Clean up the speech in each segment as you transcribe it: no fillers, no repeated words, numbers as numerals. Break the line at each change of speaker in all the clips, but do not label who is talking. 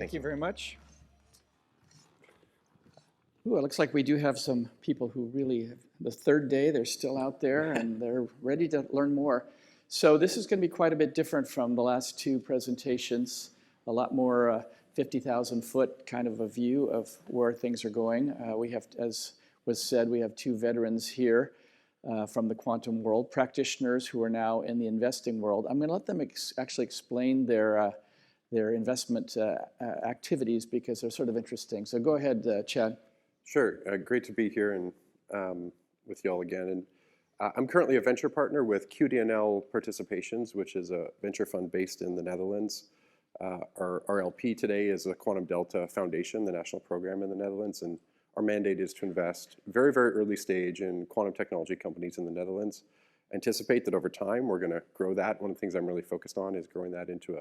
Thank you very much. Ooh, it looks like we do have some people who really, the third day, they're still out there and they're ready to learn more. So this is going to be quite a bit different from the last two presentations, a lot more 50,000 foot kind of a view of where things are going. We have, as was said, we have two veterans here from the quantum world, practitioners who are now in the investing world. I'm going to let them actually explain their investment activities because they're sort of interesting. So go ahead, Chad.
Sure. Great to be here and with you all again. And I'm currently a venture partner with QDNL Participations, which is a venture fund based in the Netherlands. Our LP today is the Quantum Delta Foundation, the national program in the Netherlands, and our mandate is to invest very, very early stage in quantum technology companies in the Netherlands. Anticipate that over time we're going to grow that. One of the things I'm really focused on is growing that into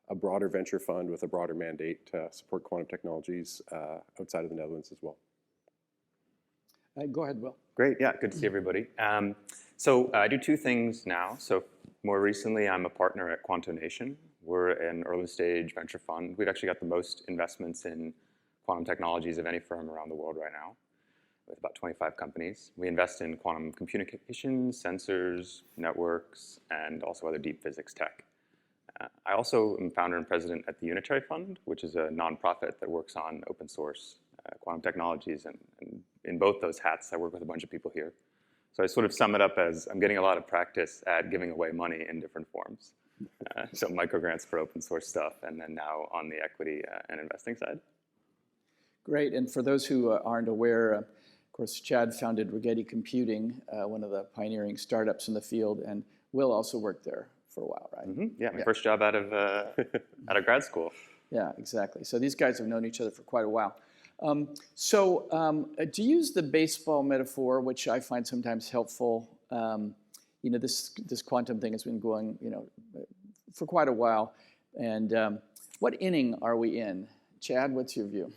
a broader venture fund with a broader mandate to support quantum technologies outside of the Netherlands as well.
Go ahead, Will.
Great, yeah, good to see everybody. So I do two things now. So more recently, I'm a partner at Quantonation. We're an early stage venture fund. We've actually got the most investments in quantum technologies of any firm around the world right now, with about 25 companies. We invest in quantum communications, sensors, networks, and also other deep physics tech. I also am founder and president at the Unitary Fund, which is a nonprofit that works on open source quantum technologies, and in both those hats, I work with a bunch of people here. So I sort of sum it up as I'm getting a lot of practice at giving away money in different forms. So microgrants for open source stuff, and then now on the equity and investing side.
Great, and for those who aren't aware, of course, Chad founded Rigetti Computing, one of the pioneering startups in the field, and Will also worked there for a while, right?
Mm-hmm. Yeah, my first job out of grad school.
Yeah, exactly. So these guys have known each other for quite a while. To use the baseball metaphor, which I find sometimes helpful, you know, this quantum thing has been going, you know, for quite a while. And what inning are we in? Chad, what's your view?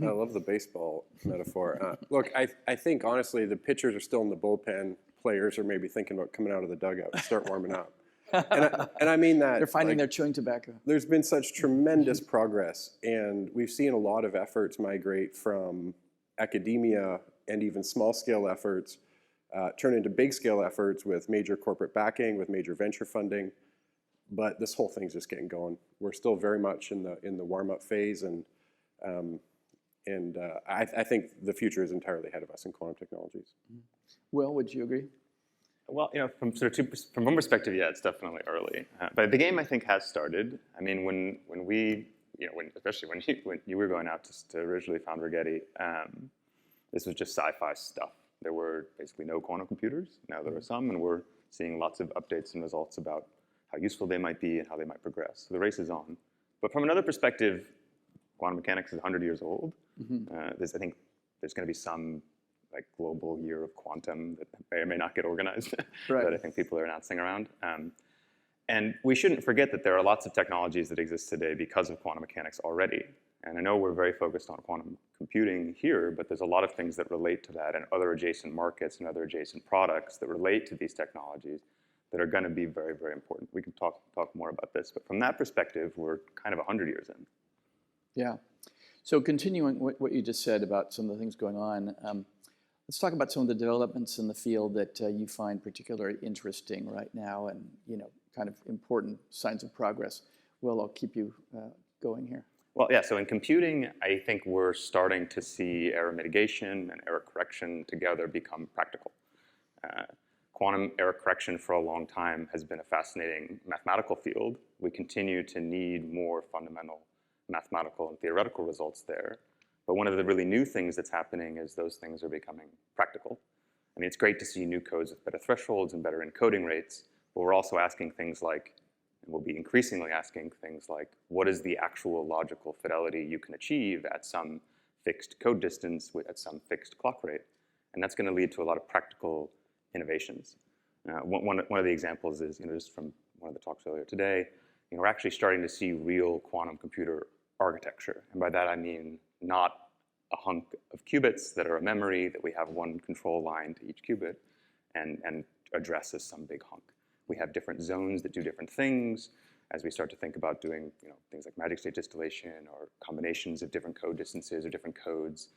I love the baseball metaphor. Look, I think honestly the pitchers are still in the bullpen. Players are maybe thinking about coming out of the dugout and start warming up. And I mean that.
They're finding they're chewing tobacco.
There's been such tremendous progress, and we've seen a lot of efforts migrate from academia and even small-scale efforts turn into big-scale efforts with major corporate backing, with major venture funding. But this whole thing's just getting going. We're still very much in the warm-up phase, and I think the future is entirely ahead of us in quantum technologies.
Will, would you agree?
Well, you know, from one perspective, yeah, it's definitely early. But the game, I think, has started. I mean, when we, you know, especially when you were going out to originally found Rigetti, this was just sci-fi stuff. There were basically no quantum computers. Now there are some, and we're seeing lots of updates and results about how useful they might be and how they might progress. So the race is on. But from another perspective, quantum mechanics is 100 years old. Mm-hmm. I think there's going to be some like global year of quantum that may or may not get organized, right, that I think people are announcing around. And we shouldn't forget that there are lots of technologies that exist today because of quantum mechanics already. And I know we're very focused on quantum computing here, but there's a lot of things that relate to that and other adjacent markets and other adjacent products that relate to these technologies that are going to be very, very important. We can talk more about this, but from that perspective, we're kind of 100 years in.
Yeah. So continuing what you just said about some of the things going on, let's talk about some of the developments in the field that you find particularly interesting right now, and you know, kind of important signs of progress. Will, I'll keep you going here.
Well, yeah. So in computing, I think we're starting to see error mitigation and error correction together become practical. Quantum error correction for a long time has been a fascinating mathematical field. We continue to need more fundamental mathematical and theoretical results there. But one of the really new things that's happening is those things are becoming practical. I mean, it's great to see new codes with better thresholds and better encoding rates, but we're also asking things like, and we'll be increasingly asking things like, what is the actual logical fidelity you can achieve at some fixed code distance at some fixed clock rate? And that's going to lead to a lot of practical innovations. One of the examples is, you know, just from one of the talks earlier today, you know, we're actually starting to see real quantum computer architecture. And by that I mean not a hunk of qubits that are a memory that we have one control line to each qubit and address as some big hunk. We have different zones that do different things. as we start to think about doing things like magic state distillation or combinations of different code distances or different codes,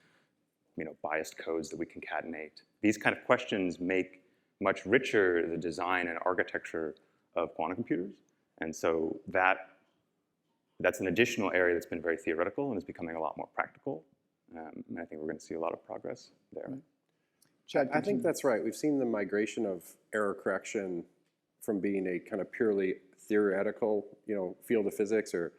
biased codes that we concatenate. These kind of questions make much richer the design and architecture of quantum computers. And so that's an additional area that's been very theoretical and is becoming a lot more practical. And I think we're going to see a lot of progress there.
Chad,
I think that's right. We've seen the migration of error correction from being a kind of purely theoretical, field of physics or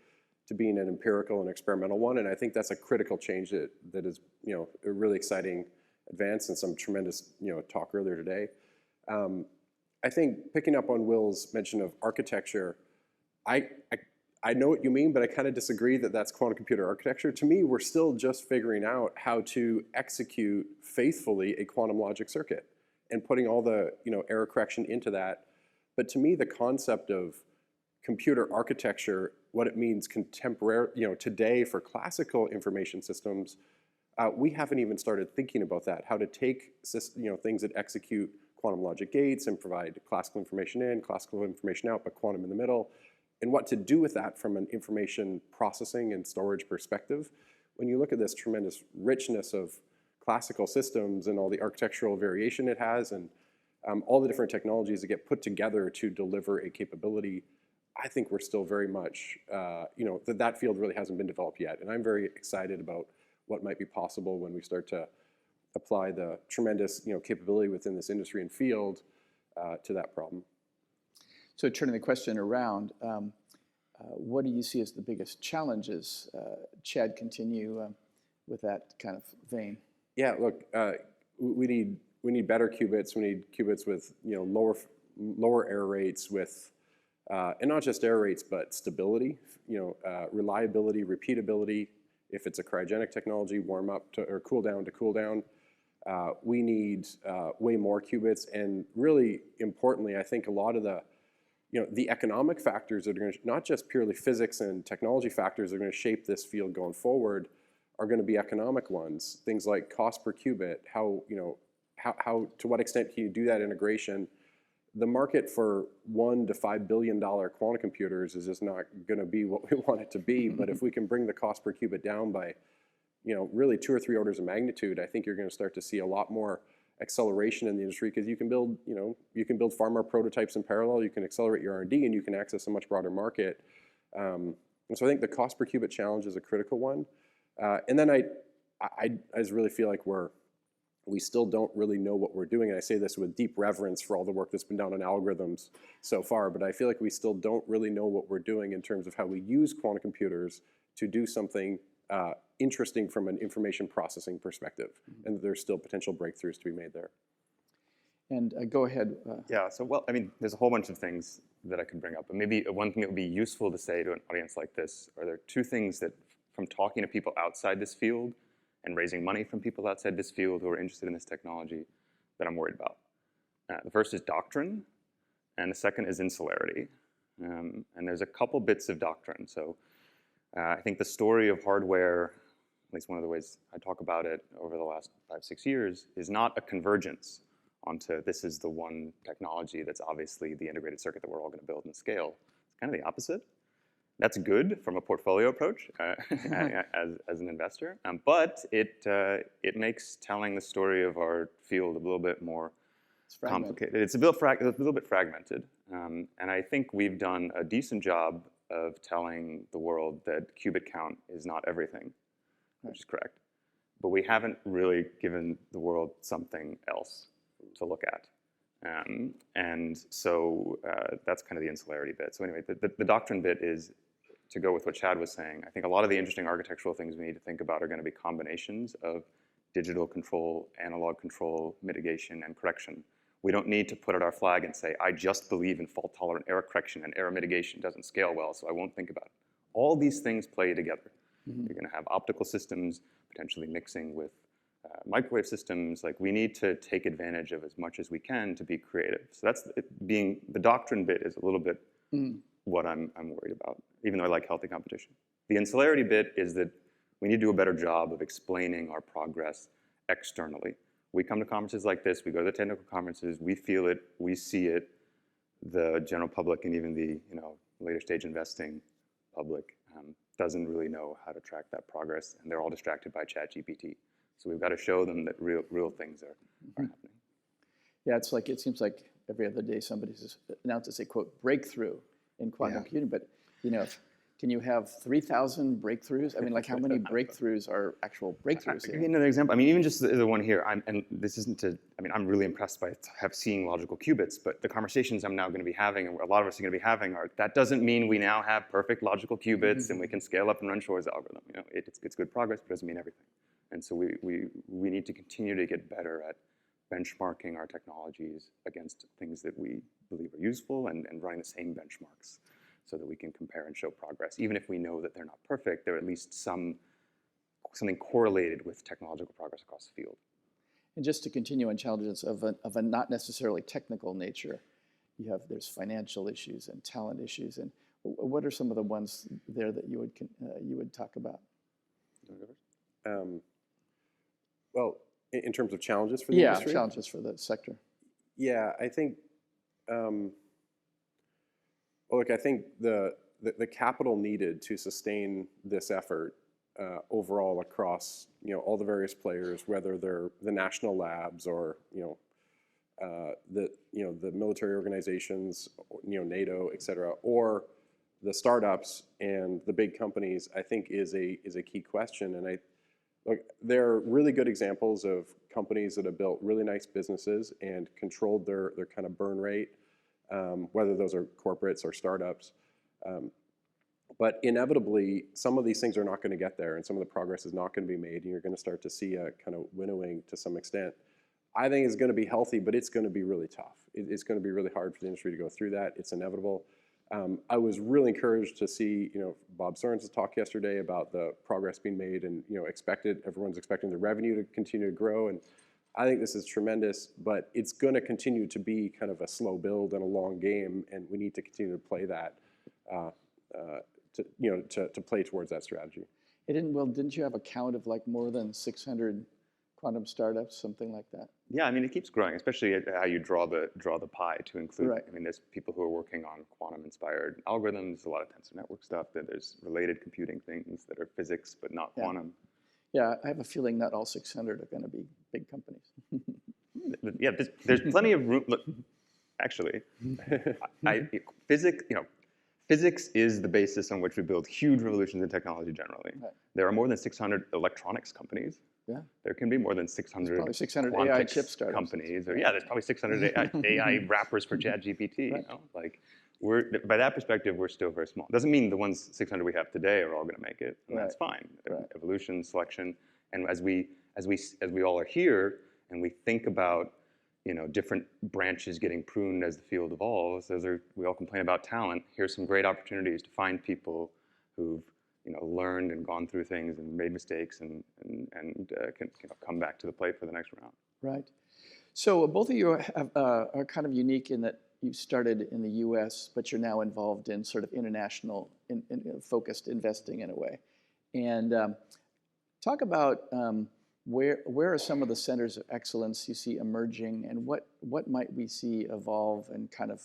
to being an empirical and experimental one. And I think that's a critical change that is, a really exciting advance and some tremendous, talk earlier today. I think picking up on Will's mention of architecture, I know what you mean, but I kind of disagree that that's quantum computer architecture. To me, we're still just figuring out how to execute faithfully a quantum logic circuit and putting all the error correction into that. But to me, the concept of computer architecture, what it means today for classical information systems, we haven't even started thinking about that. How to take things that execute quantum logic gates and provide classical information in, classical information out, but quantum in the middle, and what to do with that from an information processing and storage perspective. When you look at this tremendous richness of classical systems and all the architectural variation it has and all the different technologies that get put together to deliver a capability, I think we're still very much, that field really hasn't been developed yet. And I'm very excited about what might be possible when we start to apply the tremendous capability within this industry and field to that problem.
So turning the question around, what do you see as the biggest challenges? Chad, continue with that kind of vein.
Yeah, look, we need better qubits. We need qubits with lower error rates, with and not just error rates, but stability, reliability, repeatability. If it's a cryogenic technology, warm up to or cool down to cool down. We need way more qubits, and really importantly, I think a lot of the economic factors that are going to, not just purely physics and technology factors that are going to shape this field going forward, are going to be economic ones. Things like cost per qubit, how to what extent can you do that integration? The market for $1 to $5 billion quantum computers is just not going to be what we want it to be. But if we can bring the cost per qubit down by, really 2 or 3 orders of magnitude, I think you're going to start to see a lot more acceleration in the industry, because you can build far more prototypes in parallel. You can accelerate your R&D, and you can access a much broader market. And so I think the cost per qubit challenge is a critical one. And then I just really feel like we still don't really know what we're doing. And I say this with deep reverence for all the work that's been done on algorithms so far, but I feel like we still don't really know what we're doing in terms of how we use quantum computers to do something interesting from an information processing perspective. And there's still potential breakthroughs to be made there.
And go ahead.
Yeah, so there's a whole bunch of things that I could bring up. But maybe one thing that would be useful to say to an audience like this are there are 2 things that, from talking to people outside this field and raising money from people outside this field who are interested in this technology, that I'm worried about. The first is doctrine, and the second is insularity. And there's a couple bits of doctrine. So I think the story of hardware, at least one of the ways I talk about it over the last 5-6 years, is not a convergence onto this is the one technology that's obviously the integrated circuit that we're all going to build and scale. It's kind of the opposite. That's good from a portfolio approach as an investor, but it makes telling the story of our field a little bit more complicated. It's a little bit fragmented, and I think we've done a decent job of telling the world that qubit count is not everything, which is correct. But we haven't really given the world something else to look at. And so that's kind of the insularity bit. So anyway, the doctrine bit is, to go with what Chad was saying, I think a lot of the interesting architectural things we need to think about are going to be combinations of digital control, analog control, mitigation, and correction. We don't need to put out our flag and say, I just believe in fault-tolerant error correction, and error mitigation doesn't scale well, so I won't think about it. All these things play together. Mm-hmm. You're going to have optical systems potentially mixing with microwave systems. Like, we need to take advantage of as much as we can to be creative. So that's the doctrine bit is a little bit what I'm worried about, even though I like healthy competition. The insularity bit is that we need to do a better job of explaining our progress externally. We come to conferences like this, we go to the technical conferences, we feel it, we see it. The general public and even the latest stage investing public doesn't really know how to track that progress, and they're all distracted by ChatGPT. So we've got to show them that real things are happening.
Yeah, it's like, it seems like every other day somebody announces a, quote, breakthrough in quantum computing, but can you have 3,000 breakthroughs? I mean, like, how many breakthroughs are actual breakthroughs
I'll give
here?
you another example. I mean, even just the one here, and this isn't to, I mean, I'm really impressed by seeing logical qubits, but the conversations I'm now going to be having, and a lot of us are going to be having, are that doesn't mean we now have perfect logical qubits and we can scale up and run Shor's algorithm. It's good progress, but it doesn't mean everything. And so we need to continue to get better at benchmarking our technologies against things that we believe are useful and running the same benchmarks so that we can compare and show progress. Even if we know that they're not perfect, they're at least something correlated with technological progress across the field.
And just to continue on challenges of a not necessarily technical nature, there's financial issues and talent issues. And what are some of the ones there that you would talk about?
Well, in terms of challenges for the industry?
Yeah, challenges for the sector.
Yeah, I think, look, I think the capital needed to sustain this effort overall across all the various players, whether they're the national labs or the military organizations, NATO, et cetera, or the startups and the big companies, I think is a key question. And look, there are really good examples of companies that have built really nice businesses and controlled their kind of burn rate, whether those are corporates or startups. But inevitably, some of these things are not going to get there, and some of the progress is not going to be made, and you're going to start to see a kind of winnowing to some extent. I think it's going to be healthy, but it's going to be really tough. It's going to be really hard for the industry to go through that. It's inevitable. I was really encouraged to see, Bob Soren's talk yesterday about the progress being made, and everyone's expecting the revenue to continue to grow, and I think this is tremendous. But it's going to continue to be kind of a slow build and a long game, and we need to continue to play that, to play towards that strategy.
Didn't you have a count of like more than 600 quantum startups, something like that?
Yeah, I mean, it keeps growing, especially at how you draw the pie to include.
Right.
I mean, there's people who are working on quantum-inspired algorithms, a lot of tensor network stuff. There's related computing things that are physics but not quantum.
Yeah, I have a feeling not all 600 are going to be big companies.
Yeah, there's plenty of room. Look, actually, physics is the basis on which we build huge revolutions in technology generally. Right. There are more than 600 electronics companies. Yeah. There can be more than 600,
600 AI chip startups.
Companies. Or, there's probably 600 AI wrappers for ChatGPT. Right. By that perspective, we're still very small. Doesn't mean the ones 600 we have today are all going to make it, and that's fine. Right. Evolution, selection, and as we all are here and we think about different branches getting pruned as the field evolves. We all complain about talent. Here's some great opportunities to find people who've learned and gone through things and made mistakes and can come back to the plate for the next round.
Right. So both of you are kind of unique in that you started in the U.S., but you're now involved in sort of international focused investing in a way. And talk about where are some of the centers of excellence you see emerging, and what might we see evolve and kind of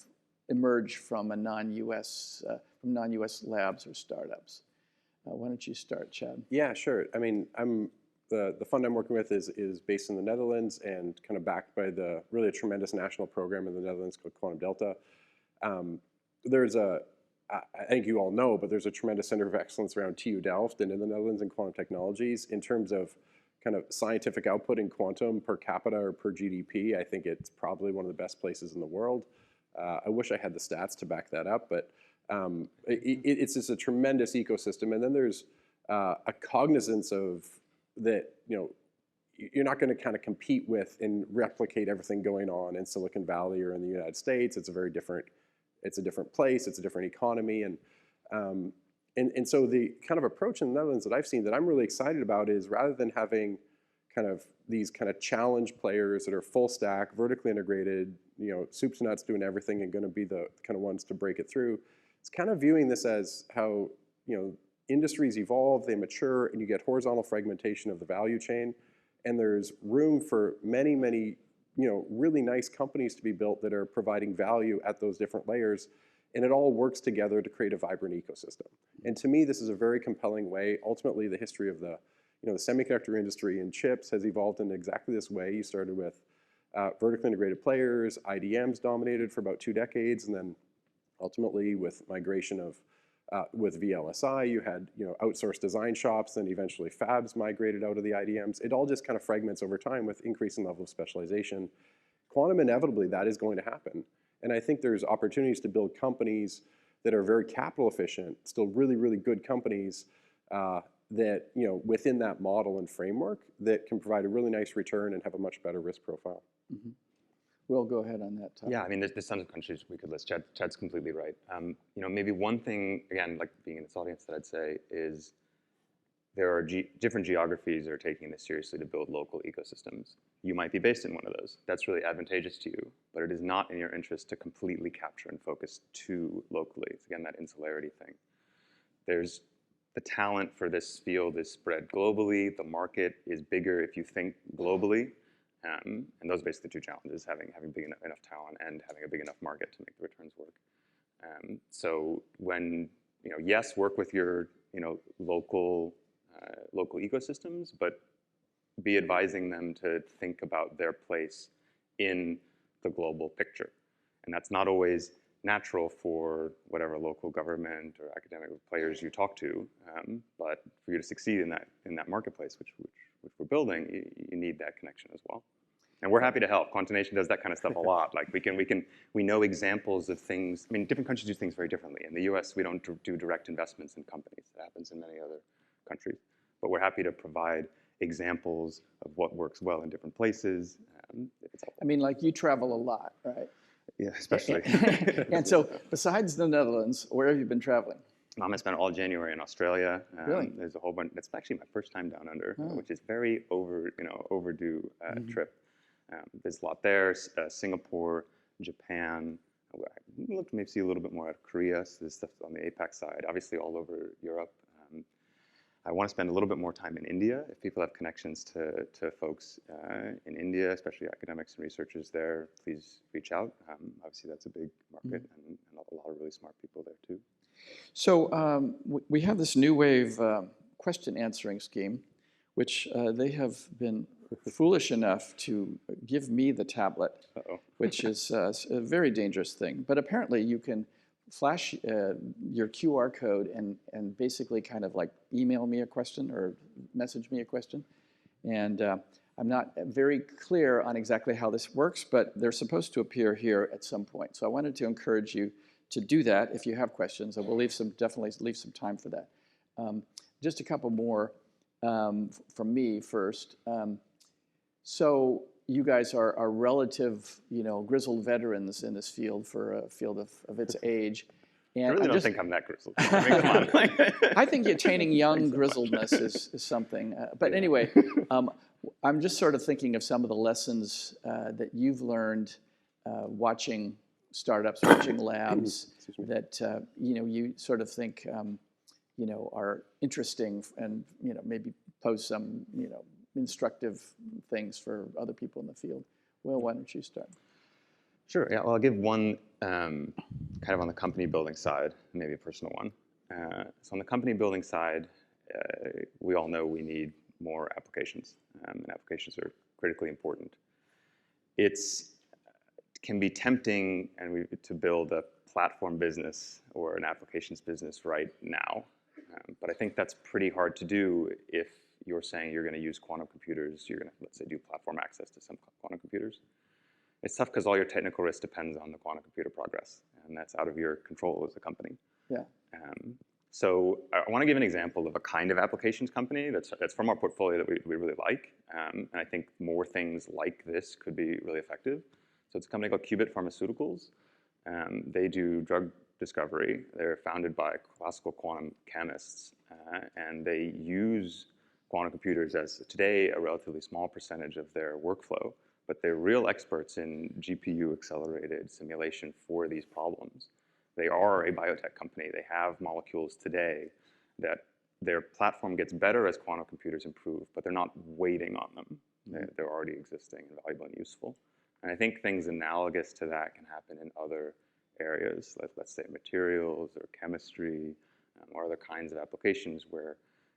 emerge from a non-U.S. labs or startups? Why don't you start, Chad?
Yeah, sure. I mean, the fund I'm working with is based in the Netherlands and kind of backed by really a tremendous national program in the Netherlands called Quantum Delta. I think you all know, but there's a tremendous center of excellence around TU Delft and in the Netherlands in quantum technologies. In terms of kind of scientific output in quantum per capita or per GDP, I think it's probably one of the best places in the world. I wish I had the stats to back that up, but it's just a tremendous ecosystem. And then there's a cognizance of that, you're not going to kind of compete with and replicate everything going on in Silicon Valley or in the United States. It's a different place, it's a different economy. And so the kind of approach in the Netherlands that I've seen that I'm really excited about is rather than having kind of these kind of challenge players that are full stack, vertically integrated, soup to nuts doing everything and going to be the kind of ones to break it through, it's kind of viewing this as how, industries evolve, they mature, and you get horizontal fragmentation of the value chain. And there's room for many, many, really nice companies to be built that are providing value at those different layers. and it all works together to create a vibrant ecosystem. And to me, this is a very compelling way. Ultimately, the history of the semiconductor industry and chips has evolved in exactly this way. You started with vertically integrated players, IDMs dominated for about 2 decades, and then ultimately with migration of with VLSI, you had outsourced design shops, then eventually fabs migrated out of the IDMs. It all just kind of fragments over time with increasing level of specialization. Quantum, inevitably, that is going to happen. And I think there's opportunities to build companies that are very capital efficient, still really, really good companies that, within that model and framework that can provide a really nice return and have a much better risk profile.
Mm-hmm. We'll go ahead on that topic.
Yeah, I mean, there's tons of countries we could list. Chad's completely right. Maybe one thing, again, like being in this audience, that I'd say is there are different geographies that are taking this seriously to build local ecosystems. You might be based in one of those. That's really advantageous to you, but it is not in your interest to completely capture and focus too locally. It's, again, that insularity thing. There's the talent for this field is spread globally. The market is bigger if you think globally. And those are basically the 2 challenges, having big enough talent and having a big enough market to make the returns work. So when, yes, work with your, local ecosystems, but be advising them to think about their place in the global picture. And that's not always natural for whatever local government or academic players you talk to, but for you to succeed in that marketplace, which we're building, you need that connection as well. And we're happy to help. Quantonation does that kind of stuff a lot. Like we know examples of things. I mean, different countries do things very differently. In the US, we don't do direct investments in companies. That happens in many other countries. But we're happy to provide examples of what works well in different places.
I mean, like you travel a lot, right?
Yeah, especially.
And so besides the Netherlands, where have you been traveling?
I spent all January in Australia.
Really?
There's a whole bunch. It's actually my first time down under, which is very overdue trip. There's a lot there. Singapore, Japan. I looked to maybe see a little bit more out of Korea. So there's stuff on the APAC side. Obviously, all over Europe. I want to spend a little bit more time in India. If people have connections to folks in India, especially academics and researchers there, please reach out. Obviously, that's a big market and a lot of really smart people there too.
So we have this new wave question answering scheme, which they have been foolish enough to give me the tablet, which is a very dangerous thing. But apparently you can flash your QR code and basically kind of like email me a question or message me a question. And I'm not very clear on exactly how this works, but they're supposed to appear here at some point. So I wanted to encourage you to do that if you have questions. I will definitely leave some time for that. Just a couple more from me first. So you guys are relative, grizzled veterans in this field for a field of its age. And
I really don't think I'm that grizzled. I mean, come on.
I think attaining young grizzledness is something. But anyway, I'm just sort of thinking of some of the lessons that you've learned watching startups, watching labs that you sort of think are interesting and maybe pose some instructive things for other people in the field. Well, why don't you start?
Sure. Yeah. Well, I'll give one kind of on the company building side, maybe a personal one. So on the company building side, we all know we need more applications, and applications are critically important. It can be tempting to build a platform business or an applications business right now, but I think that's pretty hard to do if you're saying you're going to use quantum computers, you're going to, let's say, do platform access to some quantum computers. It's tough because all your technical risk depends on the quantum computer progress, and that's out of your control as a company.
Yeah.
So I want to give an example of a kind of applications company that's from our portfolio that we really like, and I think more things like this could be really effective. So it's a company called Qubit Pharmaceuticals. They do drug discovery. They're founded by classical quantum chemists, and they use quantum computers as today a relatively small percentage of their workflow, but they're real experts in GPU-accelerated simulation for these problems. They are a biotech company. They have molecules today that their platform gets better as quantum computers improve, but they're not waiting on them. They're already existing and valuable and useful. And I think things analogous to that can happen in other areas, let's say materials or chemistry, or other kinds of applications where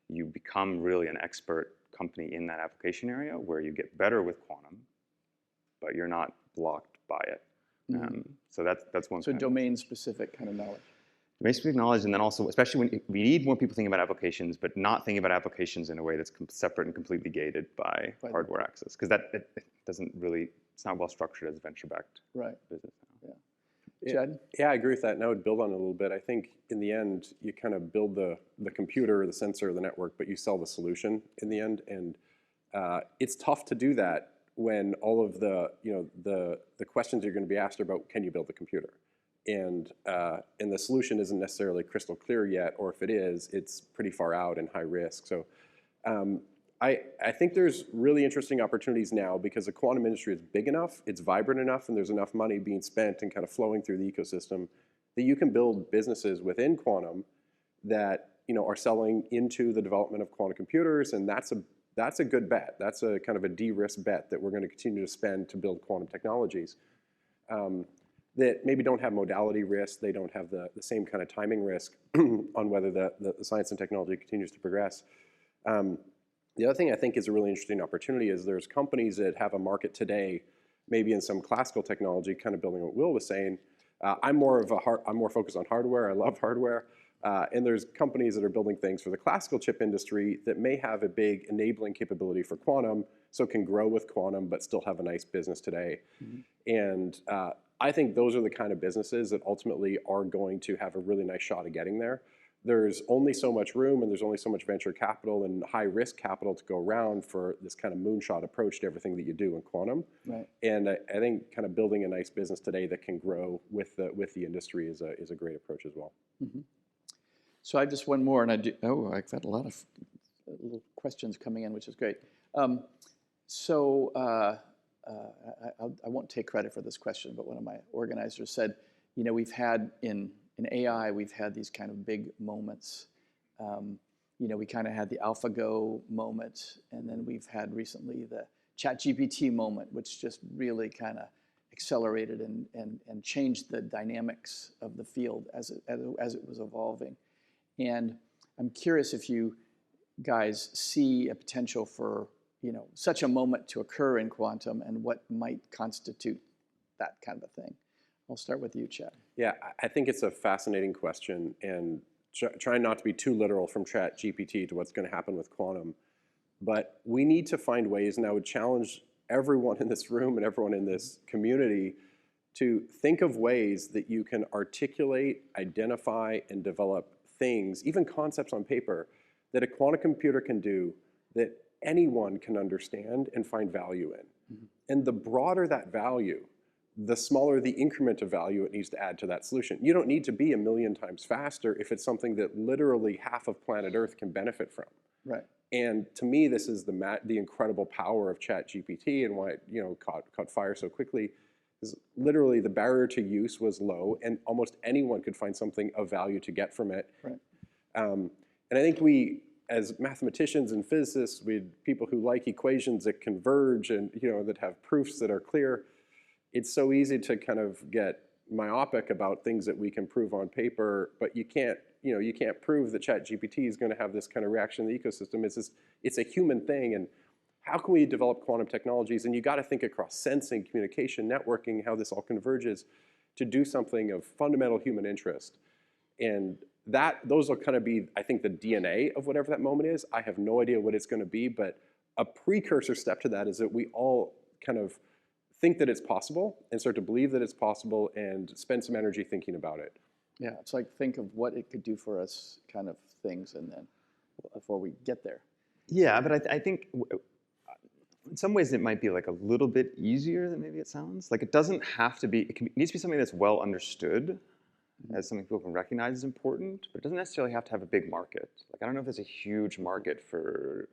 you become really an expert company in that application area, where you get better with quantum, but you're not blocked by it. So that's one.
So domain-specific kind of knowledge.
Domain-specific knowledge, and then also, especially when we need more people thinking about applications, but not thinking about applications in a way that's separate and completely gated by hardware access, because it doesn't really, it's not well structured as a venture-backed business.
Chad?
Yeah, I agree with that, and I would build on it a little bit. I think in the end, you kind of build the computer, the sensor, the network, but you sell the solution in the end, and it's tough to do that when all of the questions you're going to be asked are about, can you build the computer? And the solution isn't necessarily crystal clear yet, or if it is, it's pretty far out and high risk. So I think there's really interesting opportunities now because the quantum industry is big enough, it's vibrant enough, and there's enough money being spent and kind of flowing through the ecosystem that you can build businesses within quantum that are selling into the development of quantum computers, and that's a good bet. That's a kind of a de-risk bet that we're going to continue to spend to build quantum technologies that maybe don't have modality risk, they don't have the same kind of timing risk on whether the science and technology continues to progress. The other thing I think is a really interesting opportunity is there's companies that have a market today, maybe in some classical technology, kind of building what Will was saying. I'm more focused on hardware. I love hardware. And there's companies that are building things for the classical chip industry that may have a big enabling capability for quantum, so can grow with quantum, but still have a nice business today. And I think those are the kind of businesses that ultimately are going to have a really nice shot at getting there. There's only so much room, and there's only so much venture capital and high risk capital to go around for this kind of moonshot approach to everything that you do in quantum. And I think kind of building a nice business today that can grow with the industry is a great approach as well.
So I have just one more, and I've had a lot of little questions coming in, which is great. I won't take credit for this question, but one of my organizers said, we've had in AI, we've had these kind of big moments. We kind of had the AlphaGo moment, and then we've had recently the ChatGPT moment, which just really kind of accelerated and changed the dynamics of the field as it was evolving. And I'm curious if you guys see a potential for such a moment to occur in quantum, and what might constitute that kind of a thing. I'll start with you, Chad.
Yeah, I think it's a fascinating question, and trying not to be too literal from ChatGPT to what's going to happen with quantum. But we need to find ways, and I would challenge everyone in this room and everyone in this community to think of ways that you can articulate, identify, and develop things, even concepts on paper, that a quantum computer can do that anyone can understand and find value in. And the broader that value, the smaller the increment of value it needs to add to that solution. You don't need to be 1,000,000 times faster if it's something that literally half of planet Earth can benefit from. And to me, this is the incredible power of ChatGPT, and why it caught fire so quickly. Is literally the barrier to use was low, and almost anyone could find something of value to get from it. And I think we, as mathematicians and physicists, people who like equations that converge and that have proofs that are clear. It's so easy to kind of get myopic about things that we can prove on paper, but you can't prove that ChatGPT is going to have this kind of reaction in the ecosystem. It's a human thing, and how can we develop quantum technologies? And you got to think across sensing, communication, networking, how this all converges to do something of fundamental human interest. And those will kind of be, I think, the DNA of whatever that moment is. I have no idea what it's going to be, but a precursor step to that is that we all kind of think that it's possible and start to believe that it's possible and spend some energy thinking about it.
Yeah, it's like think of what it could do for us kind of things, and then before we get there.
Yeah, but I think in some ways it might be like a little bit easier than maybe it sounds. Like it doesn't have to be, it needs to be something that's well understood, as something people can recognize as important, but it doesn't necessarily have to have a big market. Like I don't know if there's a huge market for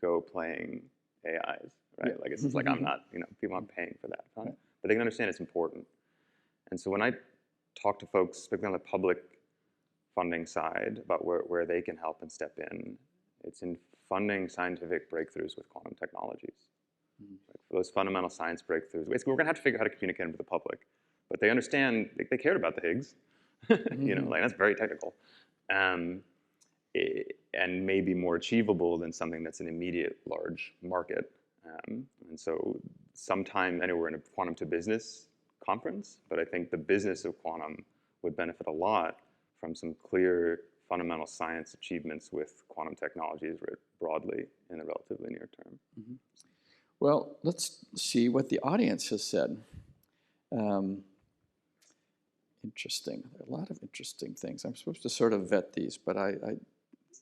Go playing AIs. Right? Like it's just like, I'm not, people aren't paying for that. But they can understand it's important. And so when I talk to folks, particularly on the public funding side, about where they can help and step in, it's in funding scientific breakthroughs with quantum technologies. Like for those fundamental science breakthroughs, we're going to have to figure out how to communicate them to the public. but they understand, they cared about the Higgs, you know, like that's very technical, and maybe more achievable than something that's an immediate large market. And so sometime, anyway, we're in a quantum to business conference, but I think the business of quantum would benefit a lot from some clear fundamental science achievements with quantum technologies writ broadly in the relatively near term.
Well, let's see what the audience has said. Interesting. There are a lot of interesting things. I'm supposed to sort of vet these, but I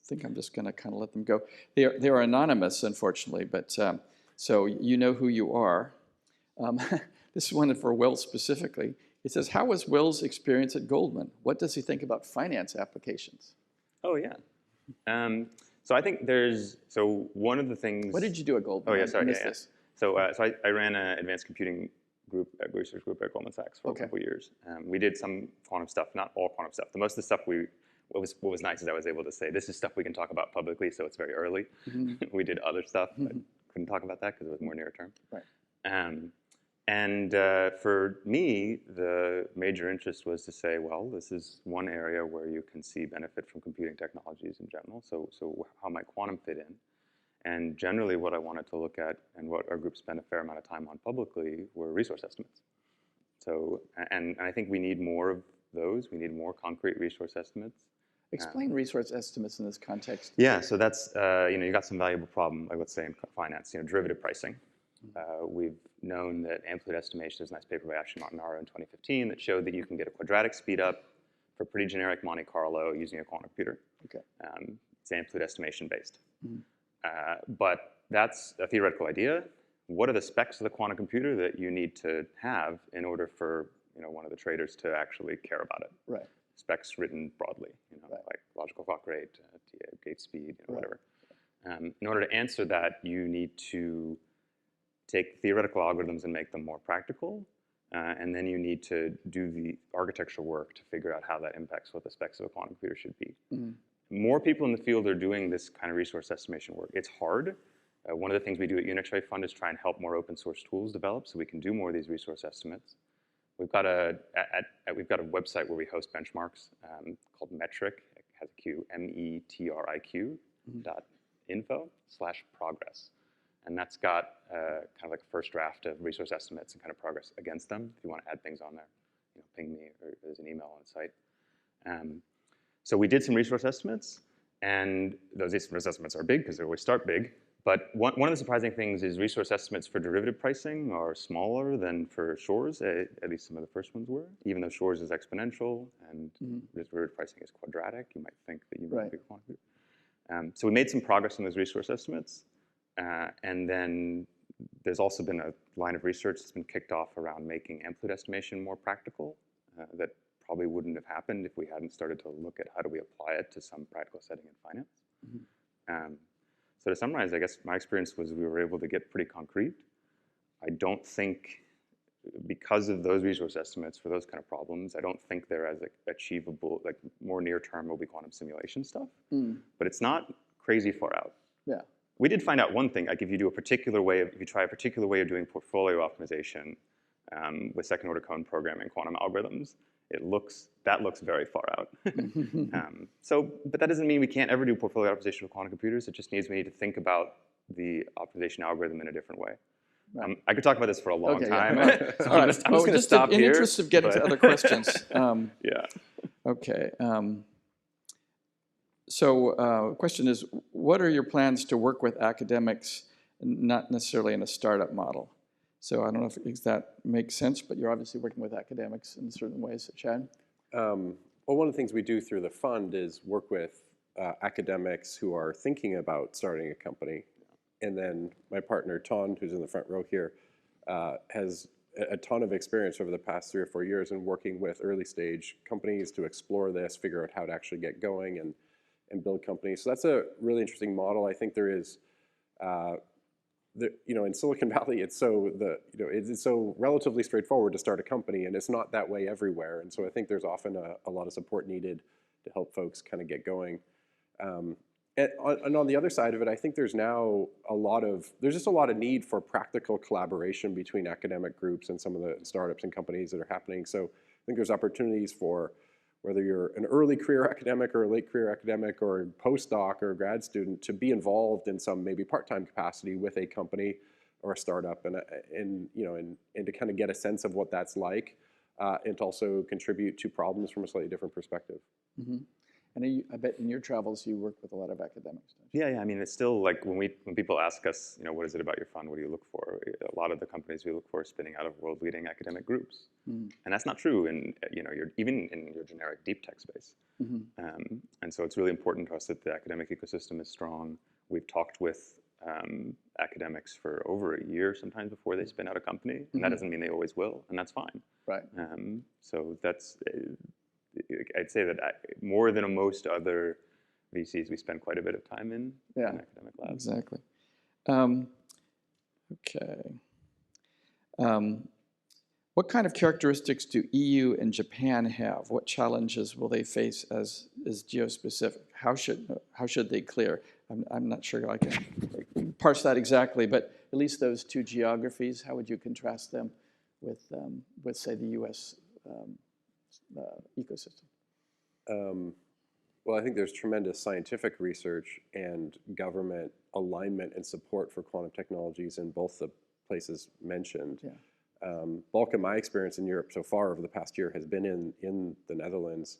think I'm just going to kind of let them go. They are anonymous, unfortunately, but so you know who you are. This is one for Will specifically. It says, how was Will's experience at Goldman? What does he think about finance applications?
Oh, yeah. So I think so one of the things...
What did you do at Goldman?
Oh, yeah, sorry.
I missed this.
So I ran an advanced computing research group at Goldman Sachs for a couple of years. We did some quantum stuff, not all quantum stuff. Most of the stuff what was nice is I was able to say, this is stuff we can talk about publicly, so it's very early. We did other stuff, but couldn't talk about that because it was more near term.
Right.
For me, the major interest was to say, well, this is one area where you can see benefit from computing technologies in general. So how might quantum fit in? And generally, what I wanted to look at and what our group spent a fair amount of time on publicly were resource estimates. So, and I think we need more of those. We need more concrete resource estimates.
Explain resource estimates in this context.
Yeah, so that's, you got some valuable problem, like let's say in finance, derivative pricing. We've known that amplitude estimation, there's a nice paper by Ashley Montanaro in 2015 that showed that you can get a quadratic speed up for pretty generic Monte Carlo using a quantum computer.
Okay.
It's amplitude estimation based. But that's a theoretical idea. What are the specs of the quantum computer that you need to have in order for one of the traders to actually care about it?
Right.
Specs written broadly, like logical clock rate, gate speed, whatever. In order to answer that, you need to take theoretical algorithms and make them more practical, and then you need to do the architectural work to figure out how that impacts what the specs of a quantum computer should be. More people in the field are doing this kind of resource estimation work. It's hard. One of the things we do at Unitary Fund is try and help more open source tools develop so we can do more of these resource estimates. We've got a website where we host benchmarks called Metric. It has a Q, metriq.info/progress. And that's got kind of like a first draft of resource estimates and kind of progress against them. If you want to add things on there, ping me, or there's an email on the site. So we did some resource estimates, and those resource estimates are big because they always start big. But one of the surprising things is resource estimates for derivative pricing are smaller than for Shor's, at least some of the first ones were. Even though Shor's is exponential and derivative pricing is quadratic, you might think that you might be a quantum computer. So we made some progress on those resource estimates. And then there's also been a line of research that's been kicked off around making amplitude estimation more practical that probably wouldn't have happened if we hadn't started to look at how do we apply it to some practical setting in finance. So to summarize, I guess my experience was we were able to get pretty concrete. I don't think, because of those resource estimates for those kind of problems, I don't think they're as achievable, like more near term will be quantum simulation stuff. But it's not crazy far out.
Yeah.
We did find out one thing, like if you try a particular way of doing portfolio optimization with second order cone programming quantum algorithms, that looks very far out. But that doesn't mean we can't ever do portfolio optimization with quantum computers. It just means we need to think about the optimization algorithm in a different way.
Right.
I could talk about this for a long time.
Yeah.
So I'm just going to stop
in
here.
In interest of getting to other questions.
Yeah.
Okay. So question is, what are your plans to work with academics, not necessarily in a startup model? So I don't know if that makes sense, but you're obviously working with academics in certain ways. Chad?
Well, one of the things we do through the fund is work with academics who are thinking about starting a company. And then my partner, Ton, who's in the front row here, has a ton of experience over the past 3 or 4 years in working with early stage companies to explore this, figure out how to actually get going and build companies. So that's a really interesting model. I think there is, in Silicon Valley, it's so relatively straightforward to start a company, and it's not that way everywhere. And so I think there's often a lot of support needed to help folks kind of get going. And on the other side of it, I think there's now there's just a lot of need for practical collaboration between academic groups and some of the startups and companies that are happening. So I think there's opportunities for whether you're an early career academic or a late career academic or a postdoc or a grad student to be involved in some maybe part-time capacity with a company or a startup and to kind of get a sense of what that's like and to also contribute to problems from a slightly different perspective.
Mm-hmm. And I bet in your travels you work with a lot of academics, don't you?
Yeah, I mean, it's still like when people ask us, what is it about your fund? What do you look for? A lot of the companies we look for are spinning out of world-leading academic groups, and that's not true in even in your generic deep tech space. And so it's really important to us that the academic ecosystem is strong. We've talked with academics for over a year sometimes before they spin out a company, and that doesn't mean they always will, and that's fine.
Right.
So that's. I'd say that more than most other VCs, we spend quite a bit of time in academic labs.
Exactly. Okay. What kind of characteristics do EU and Japan have? What challenges will they face as geospecific? How should they clear? I'm not sure I can parse that exactly, but at least those two geographies, how would you contrast them with say, the U.S. Ecosystem?
Well, I think there's tremendous scientific research and government alignment and support for quantum technologies in both the places mentioned.
Yeah.
Bulk of my experience in Europe so far over the past year has been in the Netherlands,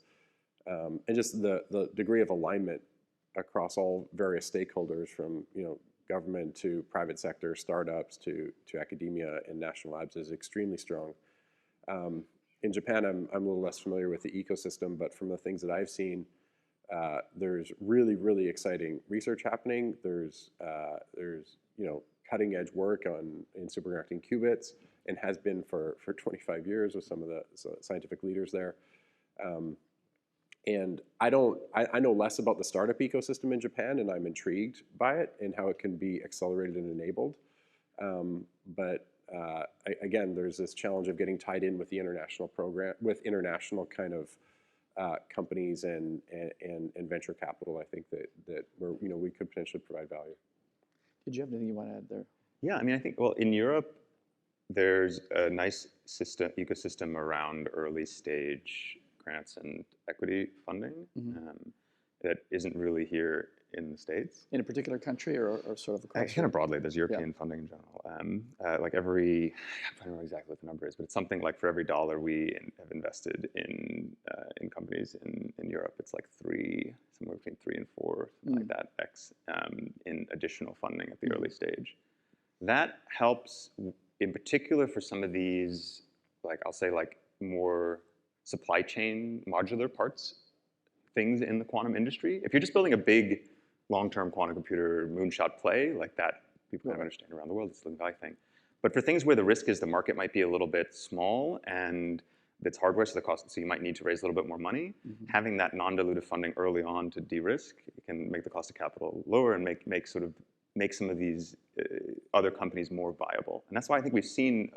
and just the degree of alignment across all various stakeholders, from government to private sector, startups to academia and national labs, is extremely strong. In Japan, I'm a little less familiar with the ecosystem, but from the things that I've seen, there's really, really exciting research happening. There's cutting edge work in superconducting qubits, and has been for 25 years with some of the scientific leaders there. And I know less about the startup ecosystem in Japan, and I'm intrigued by it and how it can be accelerated and enabled. But again, there's this challenge of getting tied in with the international program, with international kind of companies and venture capital. I think that we could potentially provide value.
Did you have anything you want to add there?
Yeah, I mean, I think, well, in Europe, there's a nice ecosystem around early stage grants and equity funding that isn't really here in the States.
In a particular country or sort of across?
Kind of broadly, there's European funding in general. Like I don't know exactly what the number is, but it's something like for every dollar we have invested in companies in Europe, it's like somewhere between 3 and 4, something like that, X in additional funding at the early stage. That helps in particular for some of these, I'll say more supply chain modular parts, things in the quantum industry. If you're just building a big long-term quantum computer moonshot play like that, people kind of understand around the world, it's the Silicon Valley thing. But for things where the risk is the market might be a little bit small and it's hardware, so you might need to raise a little bit more money, having that non-dilutive funding early on to de-risk can make the cost of capital lower and make some of these other companies more viable. And that's why I think we've seen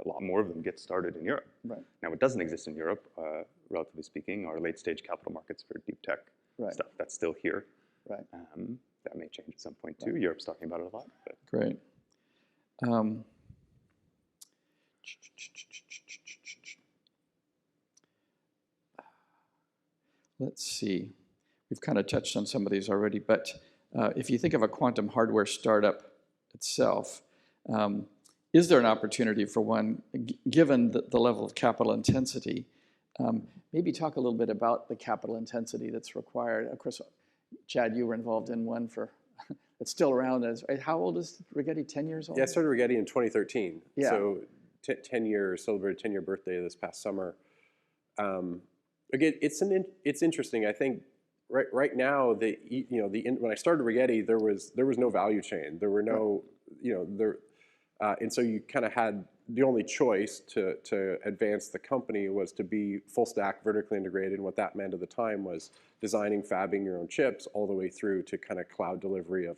a lot more of them get started in Europe.
Right.
Now, what doesn't exist in Europe, relatively speaking, are late-stage capital markets for deep tech stuff. That's still here.
Right.
That may change at some point too. Europe's talking about it a lot. But.
Great. Let's see. We've kind of touched on some of these already, but if you think of a quantum hardware startup itself, is there an opportunity for one, given the level of capital intensity? Maybe talk a little bit about the capital intensity that's required. Of course, Chad, you were involved in one that's still around. How old is Rigetti? 10 years old?
Yeah, I started Rigetti in 2013.
Yeah.
So 10 years, celebrated 10-year birthday this past summer. Again, it's interesting. I think right now, when I started Rigetti, there was no value chain. There were no, and so you kind of had the only choice to advance the company was to be full stack, vertically integrated. And what that meant at the time was designing, fabbing your own chips all the way through to kind of cloud delivery of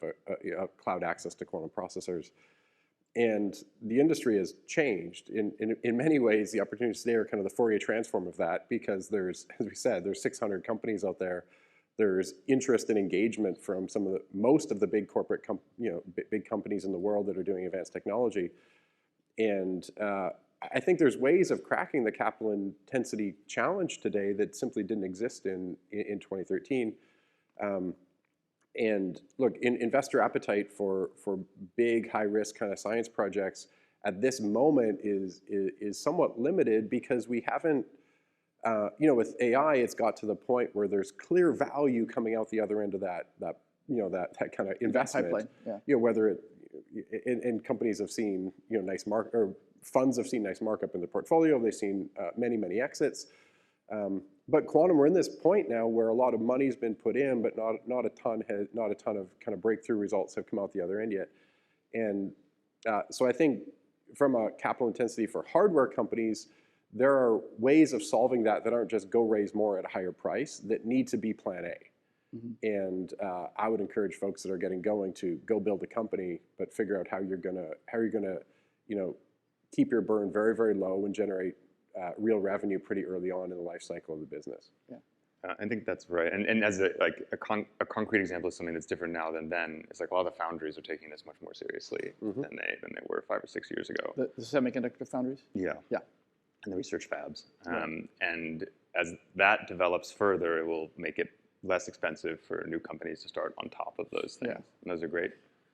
cloud access to quantum processors. And the industry has changed. In many ways, the opportunities today are kind of the Fourier transform of that, because as we said, there's 600 companies out there there's interest and engagement from most of the big corporate big companies in the world that are doing advanced technology. And I think there's ways of cracking the capital intensity challenge today that simply didn't exist in 2013. And look, investor appetite for big, high-risk kind of science projects at this moment is somewhat limited because we haven't, with AI, it's got to the point where there's clear value coming out the other end of that kind of investment.
Pipeline, yeah.
Whether and companies have seen nice funds have seen nice markup in the portfolio. They've seen many exits. But quantum, we're in this point now where a lot of money's been put in, but not a ton of kind of breakthrough results have come out the other end yet. And so I think from a capital intensity for hardware companies, there are ways of solving that aren't just go raise more at a higher price, that need to be plan A. Mm-hmm. And I would encourage folks that are getting going to go build a company, but figure out how you're gonna keep your burn very low and generate real revenue pretty early on in the life cycle of the business.
Yeah.
I think that's right. And as a concrete example of something that's different now than then, it's like a lot of the foundries are taking this much more seriously
mm-hmm.
than they were 5 or 6 years ago.
The semiconductor foundries?
Yeah.
Yeah.
And the research fabs.
Right.
And as that develops further, it will make it less expensive for new companies to start on top of those things.
Yeah.
And those are great.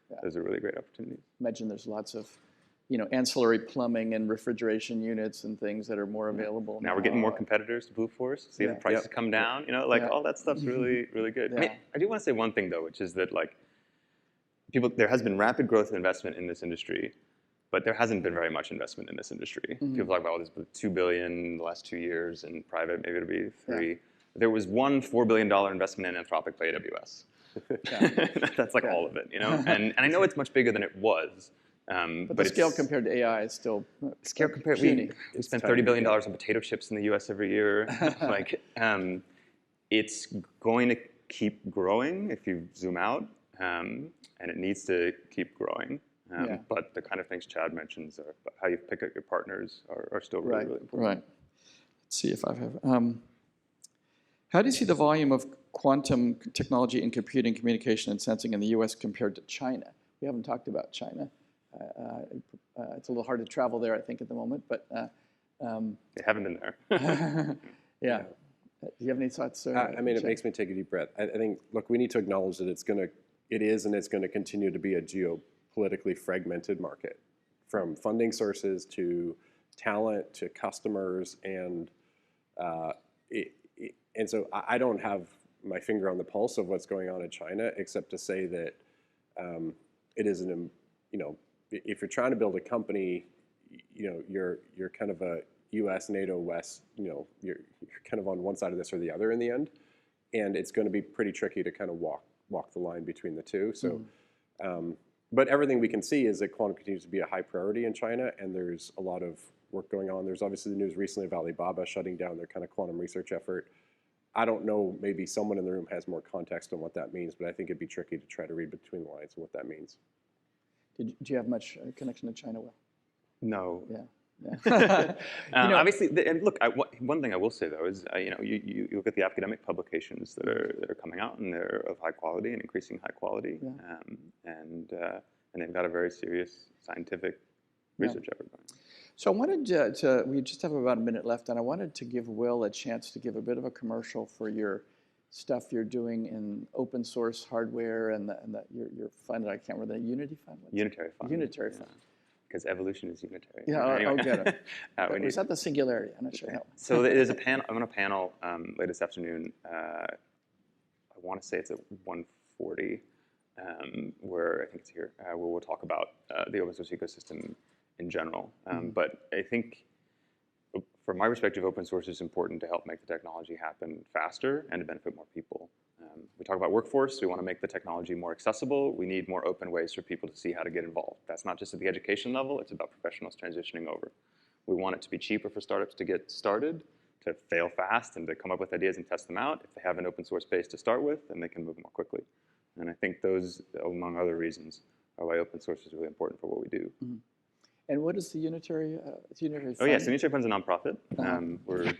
Yeah. Those are really great opportunities.
Imagine there's lots of ancillary plumbing and refrigeration units and things that are more available.
Now we're getting more competitors to Blue Force. See the prices come down. All that stuff's really good.
Yeah.
I mean, I do want to say one thing though, which is that there has been rapid growth and investment in this industry, but there hasn't been very much investment in this industry. Mm-hmm. People talk about this $2 billion in the last 2 years, and private maybe it'll be $3 billion. Yeah. There was one $4 billion investment in Anthropic by AWS. Yeah. That's all of it, And I know it's much bigger than it was.
But the scale compared to AI is still
scale compared. We spend $30 billion on potato chips in the U.S. every year. It's going to keep growing if you zoom out, and it needs to keep growing. But the kind of things Chad mentions, how you pick out your partners, are still really important.
Right. Let's see if I have. How do you see the volume of quantum technology in computing, communication, and sensing in the U.S. compared to China? We haven't talked about China. It's a little hard to travel there, I think, at the moment. But
they haven't been there.
Yeah. Do you have any thoughts?
I mean, it makes me take a deep breath. I think, look, we need to acknowledge that it is and it's going to continue to be a geopolitically fragmented market, from funding sources to talent to customers, and so I don't have my finger on the pulse of what's going on in China, except to say that it is if you're trying to build a company, you're kind of a U.S., NATO, West, you're kind of on one side of this or the other in the end, and it's going to be pretty tricky to kind of walk the line between the two. So, but everything we can see is that quantum continues to be a high priority in China, and there's a lot of work going on. There's obviously the news recently of Alibaba shutting down their kind of quantum research effort. I don't know, maybe someone in the room has more context on what that means, but I think it'd be tricky to try to read between the lines of what that means.
Do you have much connection to China, Will?
No.
Yeah.
Obviously, and look, one thing I will say though is, you look at the academic publications that are coming out, and they're of high quality and increasing high quality, and they've got a very serious scientific research effort going on.
So I wanted we just have about a minute left, and I wanted to give Will a chance to give a bit of a commercial for your stuff you're doing in open source hardware and your fund. I can't remember the Unity Fund.
Unitary Fund.
Unitary Fund.
Because evolution is unitary.
Yeah,
anyway.
I'll get it. Was that the singularity? I'm not sure.
So there's a panel. I'm on a panel later this afternoon. I want to say it's at 1:40, where I think it's here, where we'll talk about the open source ecosystem in general. But I think, from my perspective, open source is important to help make the technology happen faster and to benefit more people. We talk about workforce. We want to make the technology more accessible. We need more open ways for people to see how to get involved. That's not just at the education level. It's about professionals transitioning over. We want it to be cheaper for startups to get started, to fail fast, and to come up with ideas and test them out. If they have an open source base to start with, then they can move more quickly. And I think those, among other reasons, are why open source is really important for what we do.
Mm-hmm. And what is the Unitary Fund?
Oh, yeah, so Unitary Fund's a nonprofit. We're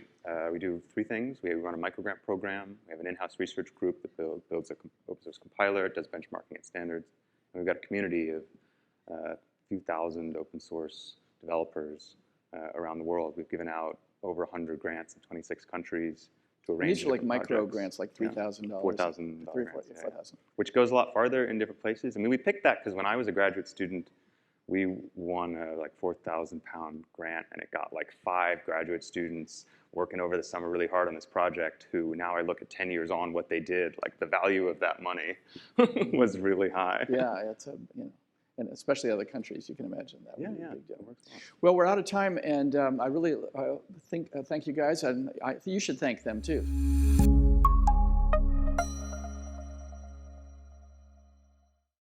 We do 3 things. We run a microgrant program. We have an in-house research group that builds an open source compiler, does benchmarking and standards. And we've got a community of a few thousand open source developers around the world. We've given out over 100 grants in 26 countries to a range
These
of
are like
different
micro
projects.
grants, like $3,000.
$4,000
$4,000.
grants, which goes a lot farther in different places. I mean, we picked that because when I was a graduate student, we won a like 4,000-pound grant, and it got like 5 graduate students working over the summer really hard on this project who now I look at 10 years on what they did, like the value of that money was really high.
Yeah, it's a, and especially other countries, you can imagine that would be a big deal.
It works a lot.
Well, we're out of time, and I really thank you guys, and you should thank them too.